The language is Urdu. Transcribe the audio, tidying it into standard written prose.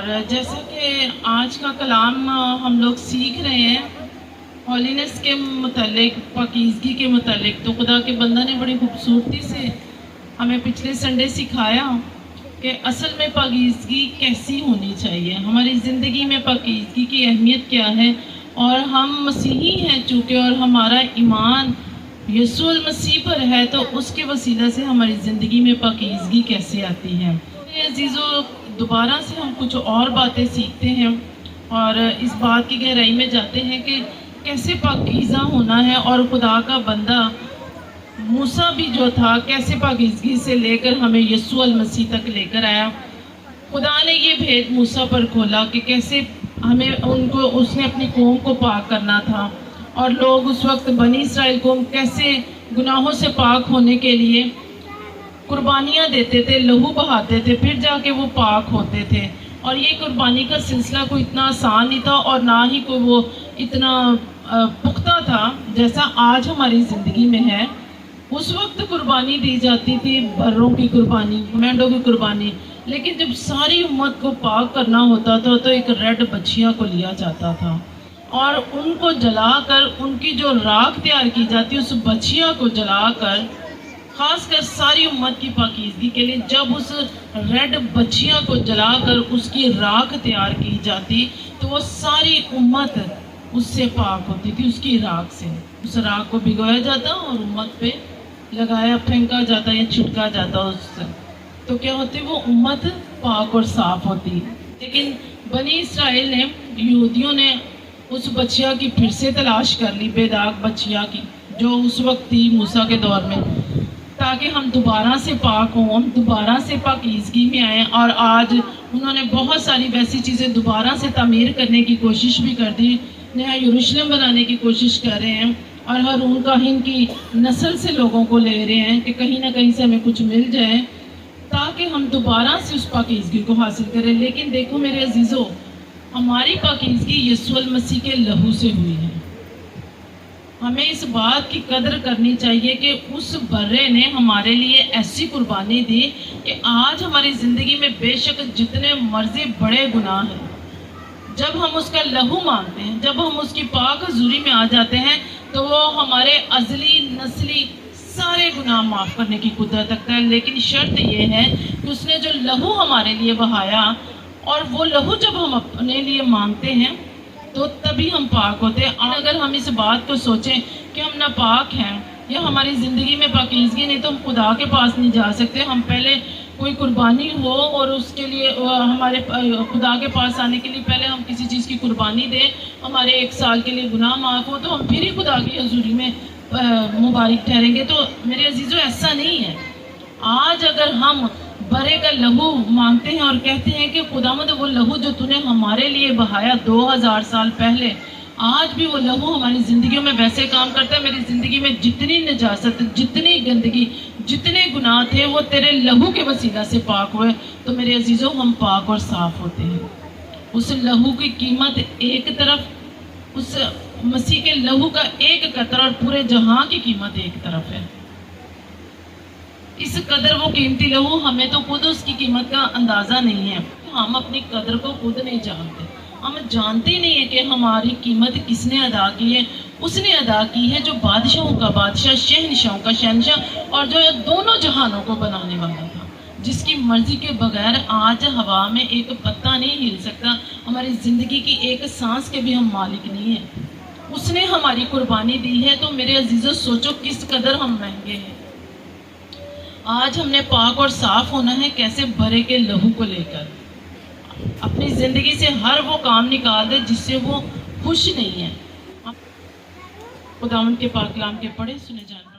اور جیسا کہ آج کا کلام ہم لوگ سیکھ رہے ہیں ہولینس کے متعلق، پاکیزگی کے متعلق، تو خدا کے بندہ نے بڑی خوبصورتی سے ہمیں پچھلے سنڈے سکھایا کہ اصل میں پاکیزگی کیسی ہونی چاہیے، ہماری زندگی میں پاکیزگی کی اہمیت کیا ہے، اور ہم مسیحی ہیں چونکہ اور ہمارا ایمان یسوع المسیح پر ہے، تو اس کے وسیلہ سے ہماری زندگی میں پاکیزگی کیسے آتی ہے۔ عزیزو، دوبارہ سے ہم کچھ اور باتیں سیکھتے ہیں اور اس بات کی گہرائی میں جاتے ہیں کہ کیسے پاکیزہ ہونا ہے، اور خدا کا بندہ موسیٰ بھی جو تھا کیسے پاکیزگی سے لے کر ہمیں یسوع المسیح تک لے کر آیا۔ خدا نے یہ بھید موسیٰ پر کھولا کہ کیسے ہمیں اس نے اپنی قوم کو پاک کرنا تھا، اور لوگ اس وقت بنی اسرائیل قوم کیسے گناہوں سے پاک ہونے کے لیے قربانیاں دیتے تھے، لہو بہاتے تھے، پھر جا کے وہ پاک ہوتے تھے۔ اور یہ قربانی کا سلسلہ کوئی اتنا آسان نہیں تھا، اور نہ ہی کوئی وہ اتنا پختہ تھا جیسا آج ہماری زندگی میں ہے۔ اس وقت قربانی دی جاتی تھی، بروں کی قربانی، مینڈوں کی قربانی، لیکن جب ساری امت کو پاک کرنا ہوتا تھا تو ایک ریڈ بچھیا کو لیا جاتا تھا، اور ان کو جلا کر ان کی جو راکھ تیار کی جاتی، اس بچھیا کو جلا کر خاص کر ساری امت کی پاکیزگی کے لیے، جب اس ریڈ بچھیا کو جلا کر اس کی راکھ تیار کی جاتی تو وہ ساری امت اس سے پاک ہوتی تھی، اس کی راکھ سے۔ اس راکھ کو بھگویا جاتا اور امت پہ لگایا، پھینکا جاتا یا چھٹکا جاتا اس سے، تو کیا ہوتی وہ امت پاک اور صاف ہوتی۔ لیکن بنی اسرائیل نے، یہودیوں نے اس بچیا کی پھر سے تلاش کر لی، بے داغ بچیا کی جو اس وقت تھی موسیٰ کے دور میں، تاکہ ہم دوبارہ سے پاک ہوں، ہم دوبارہ سے پاکیزگی میں آئیں۔ اور آج انہوں نے بہت ساری ویسی چیزیں دوبارہ سے تعمیر کرنے کی کوشش بھی کر دی، نیا یروشلم بنانے کی کوشش کر رہے ہیں، اور ہارون کاہن کی نسل سے لوگوں کو لے رہے ہیں کہ کہیں نہ کہیں سے ہمیں کچھ مل جائے تاکہ ہم دوبارہ سے اس پاکیزگی کو حاصل کریں۔ لیکن دیکھو میرے عزیزو، ہماری پاکیزگی یسوع المسیح کے لہو سے ہوئی ہے۔ ہمیں اس بات کی قدر کرنی چاہیے کہ اس برے نے ہمارے لیے ایسی قربانی دی کہ آج ہماری زندگی میں بے شک جتنے مرضی بڑے گناہ ہیں، جب ہم اس کا لہو مانگتے ہیں، جب ہم اس کی پاک حضوری میں آ جاتے ہیں، تو وہ ہمارے ازلی نسلی سارے گناہ معاف کرنے کی قدرت رکھتا ہے۔ لیکن شرط یہ ہے کہ اس نے جو لہو ہمارے لیے بہایا، اور وہ لہو جب ہم اپنے لیے مانگتے ہیں تو تبھی ہم پاک ہوتے ہیں۔ اور اگر ہم اس بات کو سوچیں کہ ہم ناپاک ہیں یا ہماری زندگی میں پاکیزگی نہیں، تو ہم خدا کے پاس نہیں جا سکتے۔ ہم پہلے کوئی قربانی ہو اور اس کے لیے ہمارے خدا کے پاس آنے کے لیے پہلے ہم کسی چیز کی قربانی دیں، ہمارے 1 سال کے لیے گناہ معاف ہو، تو ہم پھر ہی خدا کی حضوری میں مبارک ٹھہریں گے۔ تو میرے عزیزو، ایسا نہیں ہے۔ آج اگر ہم برے کا لہو مانگتے ہیں اور کہتے ہیں کہ خداوند وہ لہو جو تو نے ہمارے لیے بہایا 2000 سال پہلے، آج بھی وہ لہو ہماری زندگیوں میں ویسے کام کرتا ہے۔ میری زندگی میں جتنی نجاست، جتنی گندگی، جتنے گناہ تھے، وہ تیرے لہو کے وسیلہ سے پاک ہوئے، تو میرے عزیزو ہم پاک اور صاف ہوتے ہیں۔ اس لہو کی قیمت ایک طرف، اس مسیح کے لہو کا ایک قطرہ، اور پورے جہاں کی قیمت ایک طرف ہے۔ اس قدر وہ قیمتی لہو، ہمیں تو خود اس کی قیمت کا اندازہ نہیں ہے۔ ہم اپنی قدر کو خود نہیں جانتے، ہم جانتے نہیں ہیں کہ ہماری قیمت کس نے ادا کی ہے۔ اس نے ادا کی ہے جو بادشاہوں کا بادشاہ، شہنشاہوں کا شہنشاہ، اور جو دونوں جہانوں کو بنانے والا تھا، جس کی مرضی کے بغیر آج ہوا میں ایک پتا نہیں ہل سکتا، ہماری زندگی کی ایک سانس کے بھی ہم مالک نہیں ہیں۔ اس نے ہماری قربانی دی ہے، تو میرے عزیزو سوچو کس قدر ہم مہنگے ہیں۔ آج ہم نے پاک اور صاف ہونا ہے، کیسے برے کے لہو کو لے کر اپنی زندگی سے ہر وہ کام نکال دے جس سے وہ خوش نہیں ہے۔ خداوند کے پاک کلام کے پڑھے سنے جانے